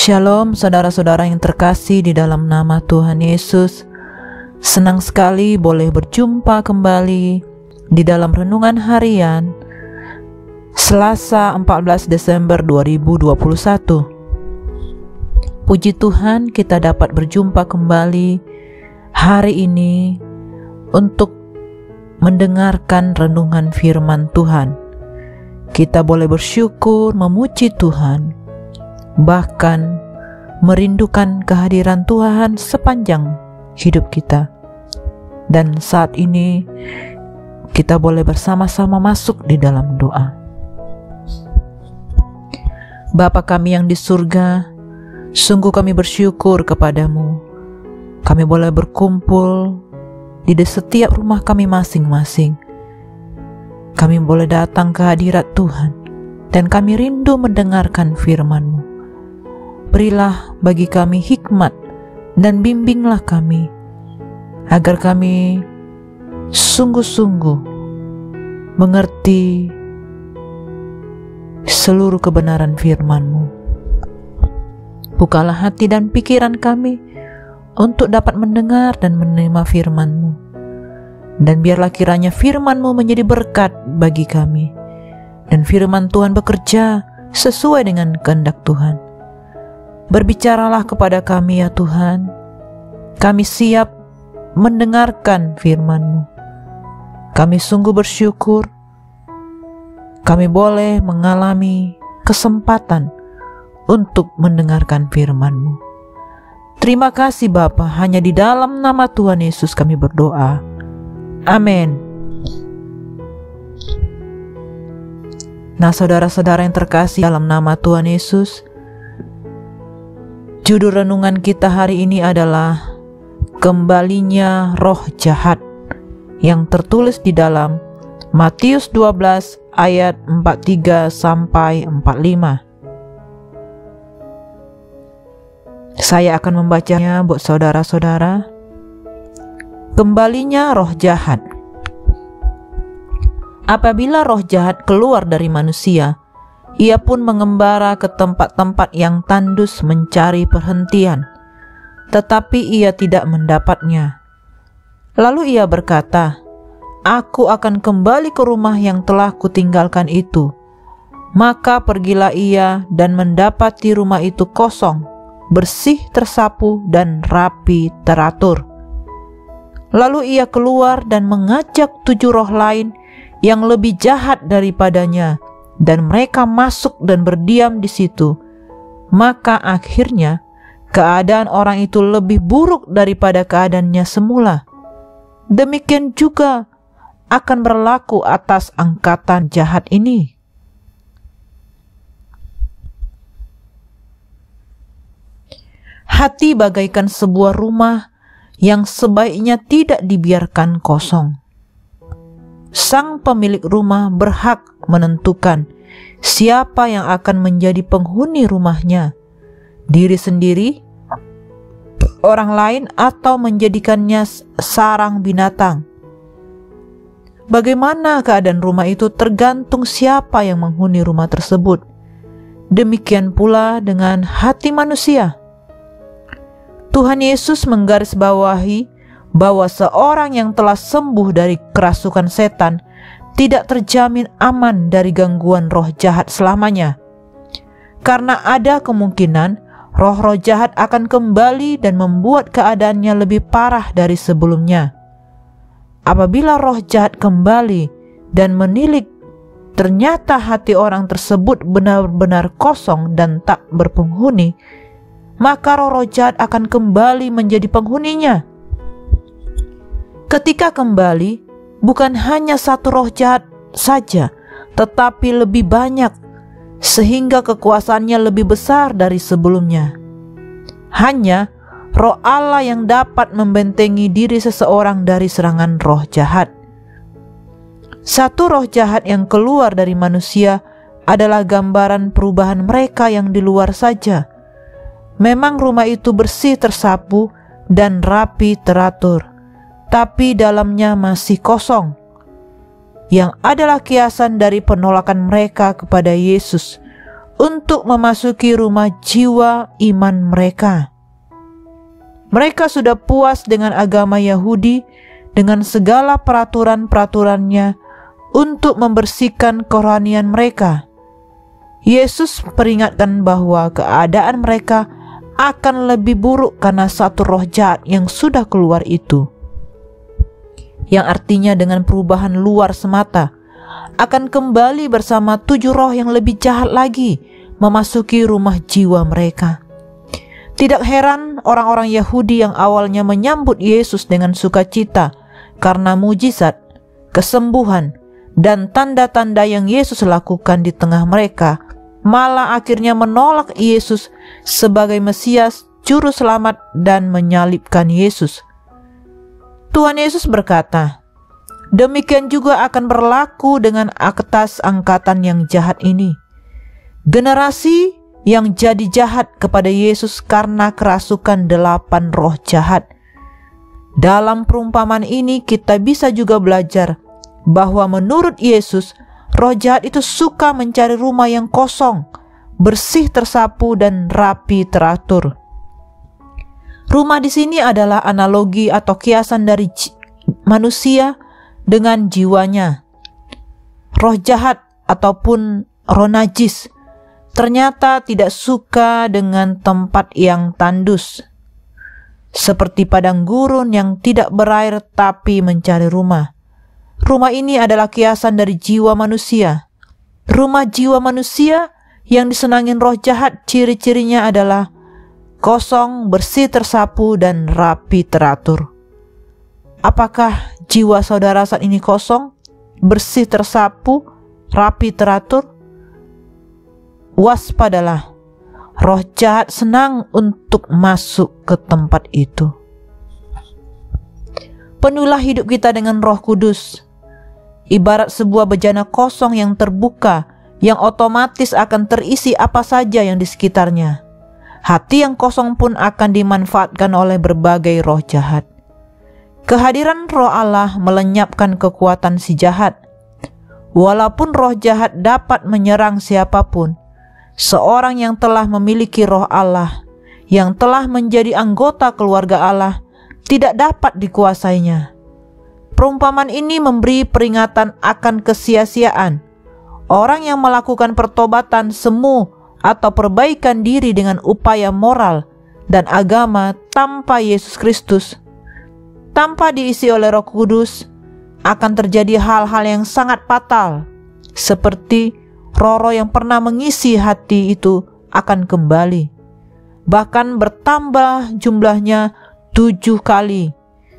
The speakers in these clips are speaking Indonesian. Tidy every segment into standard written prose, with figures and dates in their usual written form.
Shalom saudara-saudara yang terkasih di dalam nama Tuhan Yesus. Senang sekali boleh berjumpa kembali di dalam renungan harian Selasa 14 Desember 2021. Puji Tuhan kita dapat berjumpa kembali hari ini untuk mendengarkan renungan firman Tuhan. Kita boleh bersyukur, memuji Tuhan, bahkan merindukan kehadiran Tuhan sepanjang hidup kita. Dan saat ini kita boleh bersama-sama masuk di dalam doa. Bapa kami yang di surga, sungguh kami bersyukur kepadamu. Kami boleh berkumpul di setiap rumah kami masing-masing. Kami boleh datang ke hadirat Tuhan, dan kami rindu mendengarkan firman-Mu. Berilah bagi kami hikmat dan bimbinglah kami, agar kami sungguh-sungguh mengerti seluruh kebenaran firman-Mu. Bukalah hati dan pikiran kami untuk dapat mendengar dan menerima firman-Mu. Dan biarlah kiranya firman-Mu menjadi berkat bagi kami, dan firman Tuhan bekerja sesuai dengan kehendak Tuhan. Berbicaralah kepada kami ya Tuhan. Kami siap mendengarkan firman-Mu. Kami sungguh bersyukur kami boleh mengalami kesempatan untuk mendengarkan firman-Mu. Terima kasih Bapa, hanya di dalam nama Tuhan Yesus kami berdoa. Amin. Nah saudara-saudara yang terkasih dalam nama Tuhan Yesus, judul renungan kita hari ini adalah Kembalinya Roh Jahat, yang tertulis di dalam Matius 12 ayat 43 sampai 45. Saya akan membacanya buat saudara-saudara. Kembalinya roh jahat. Apabila roh jahat keluar dari manusia, ia pun mengembara ke tempat-tempat yang tandus mencari perhentian, tetapi ia tidak mendapatnya. Lalu ia berkata, "Aku akan kembali ke rumah yang telah kutinggalkan itu." Maka pergilah ia dan mendapati rumah itu kosong, bersih tersapu dan rapi teratur. Lalu ia keluar dan mengajak 7 roh lain yang lebih jahat daripadanya, dan mereka masuk dan berdiam di situ. Maka akhirnya keadaan orang itu lebih buruk daripada keadaannya semula. Demikian juga akan berlaku atas angkatan jahat ini. Hati bagaikan sebuah rumah yang sebaiknya tidak dibiarkan kosong. Sang pemilik rumah berhak menentukan siapa yang akan menjadi penghuni rumahnya, diri sendiri, orang lain, atau menjadikannya sarang binatang. Bagaimana keadaan rumah itu tergantung siapa yang menghuni rumah tersebut. Demikian pula dengan hati manusia. Tuhan Yesus menggarisbawahi bahwa seorang yang telah sembuh dari kerasukan setan tidak terjamin aman dari gangguan roh jahat selamanya. Karena ada kemungkinan roh-roh jahat akan kembali dan membuat keadaannya lebih parah dari sebelumnya. Apabila roh jahat kembali dan menilik, ternyata hati orang tersebut benar-benar kosong dan tak berpenghuni, maka roh-roh jahat akan kembali menjadi penghuninya. Ketika kembali, bukan hanya 1 roh jahat saja, tetapi lebih banyak, sehingga kekuasaannya lebih besar dari sebelumnya. Hanya roh Allah yang dapat membentengi diri seseorang dari serangan roh jahat. 1 roh jahat yang keluar dari manusia adalah gambaran perubahan mereka yang di luar saja. Memang rumah itu bersih tersapu dan rapi teratur, tapi dalamnya masih kosong, yang adalah kiasan dari penolakan mereka kepada Yesus untuk memasuki rumah jiwa iman mereka. Mereka sudah puas dengan agama Yahudi dengan segala peraturan-peraturannya untuk membersihkan kerohanian mereka. Yesus peringatkan bahwa keadaan mereka akan lebih buruk karena satu roh jahat yang sudah keluar itu. Yang artinya dengan perubahan luar semata akan kembali bersama 7 roh yang lebih jahat lagi memasuki rumah jiwa mereka. Tidak heran orang-orang Yahudi yang awalnya menyambut Yesus dengan sukacita karena mujizat, kesembuhan, dan tanda-tanda yang Yesus lakukan di tengah mereka, malah akhirnya menolak Yesus sebagai Mesias, Juru Selamat, dan menyalibkan Yesus. Tuhan Yesus berkata, demikian juga akan berlaku dengan atas angkatan yang jahat ini. Generasi yang jadi jahat kepada Yesus karena kerasukan 8 roh jahat. Dalam perumpamaan ini kita bisa juga belajar bahwa menurut Yesus, roh jahat itu suka mencari rumah yang kosong, bersih tersapu, dan rapi teratur. Rumah di sini adalah analogi atau kiasan dari manusia dengan jiwanya. Roh jahat ataupun roh najis ternyata tidak suka dengan tempat yang tandus, seperti padang gurun yang tidak berair tapi mencari rumah. Rumah ini adalah kiasan dari jiwa manusia. Rumah jiwa manusia yang disenangin roh jahat, ciri-cirinya adalah kosong, bersih tersapu, dan rapi teratur. Apakah jiwa saudara saat ini kosong, bersih tersapu, rapi teratur? Waspadalah, roh jahat senang untuk masuk ke tempat itu. Penuhilah hidup kita dengan Roh Kudus, ibarat sebuah bejana kosong yang terbuka, yang otomatis akan terisi apa saja yang di sekitarnya. Hati yang kosong pun akan dimanfaatkan oleh berbagai roh jahat. Kehadiran roh Allah melenyapkan kekuatan si jahat. Walaupun roh jahat dapat menyerang siapapun, seorang yang telah memiliki roh Allah, yang telah menjadi anggota keluarga Allah, tidak dapat dikuasainya. Perumpamaan ini memberi peringatan akan kesia-siaan orang yang melakukan pertobatan semu atau perbaikan diri dengan upaya moral dan agama tanpa Yesus Kristus. Tanpa diisi oleh Roh Kudus, akan terjadi hal-hal yang sangat fatal, seperti roh-roh yang pernah mengisi hati itu akan kembali, bahkan bertambah jumlahnya 7 kali.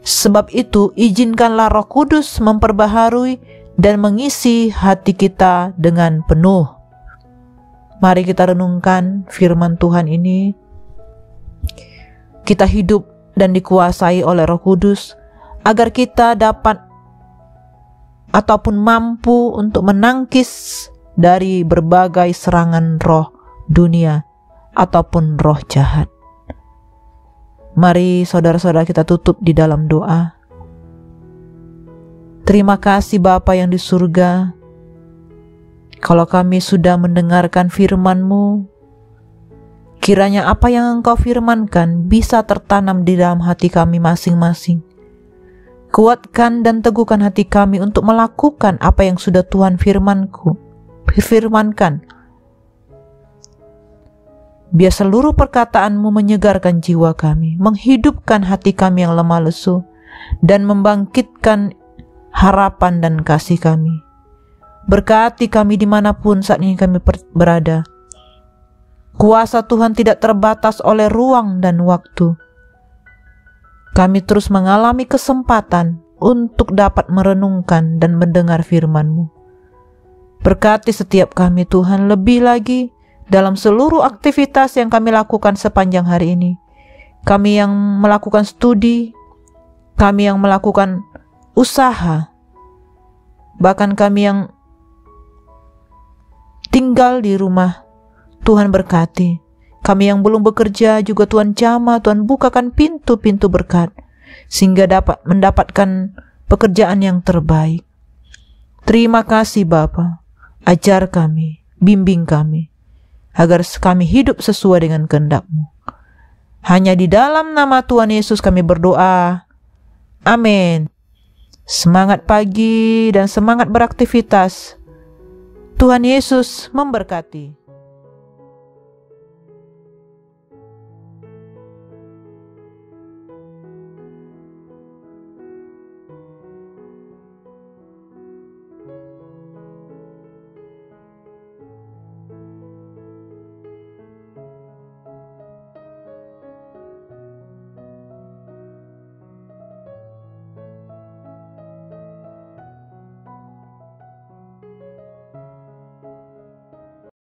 Sebab itu, izinkanlah Roh Kudus memperbaharui dan mengisi hati kita dengan penuh. Mari kita renungkan firman Tuhan ini. Kita hidup dan dikuasai oleh Roh Kudus agar kita dapat ataupun mampu untuk menangkis dari berbagai serangan roh dunia ataupun roh jahat. Mari saudara-saudara kita tutup di dalam doa. Terima kasih Bapa yang di surga, kalau kami sudah mendengarkan firman-Mu, kiranya apa yang Engkau firmankan bisa tertanam di dalam hati kami masing-masing. Kuatkan dan teguhkan hati kami untuk melakukan apa yang sudah Tuhan firmankan. Biar seluruh perkataan-Mu menyegarkan jiwa kami, menghidupkan hati kami yang lemah lesu, dan membangkitkan harapan dan kasih kami. Berkati kami dimanapun saat ini kami berada. Kuasa Tuhan tidak terbatas oleh ruang dan waktu. Kami terus mengalami kesempatan untuk dapat merenungkan dan mendengar firman-Mu. Berkati setiap kami Tuhan, lebih lagi dalam seluruh aktivitas yang kami lakukan sepanjang hari ini. Kami yang melakukan studi, kami yang melakukan usaha, bahkan kami yang tinggal di rumah. Tuhan berkati. Kami yang belum bekerja juga Tuhan jamah, Tuhan bukakan pintu-pintu berkat, sehingga dapat mendapatkan pekerjaan yang terbaik. Terima kasih Bapa. Ajar kami, bimbing kami. agar kami hidup sesuai dengan kehendak-Mu. Hanya di dalam nama Tuhan Yesus kami berdoa. Amin. Semangat pagi dan semangat beraktivitas. Tuhan Yesus memberkati.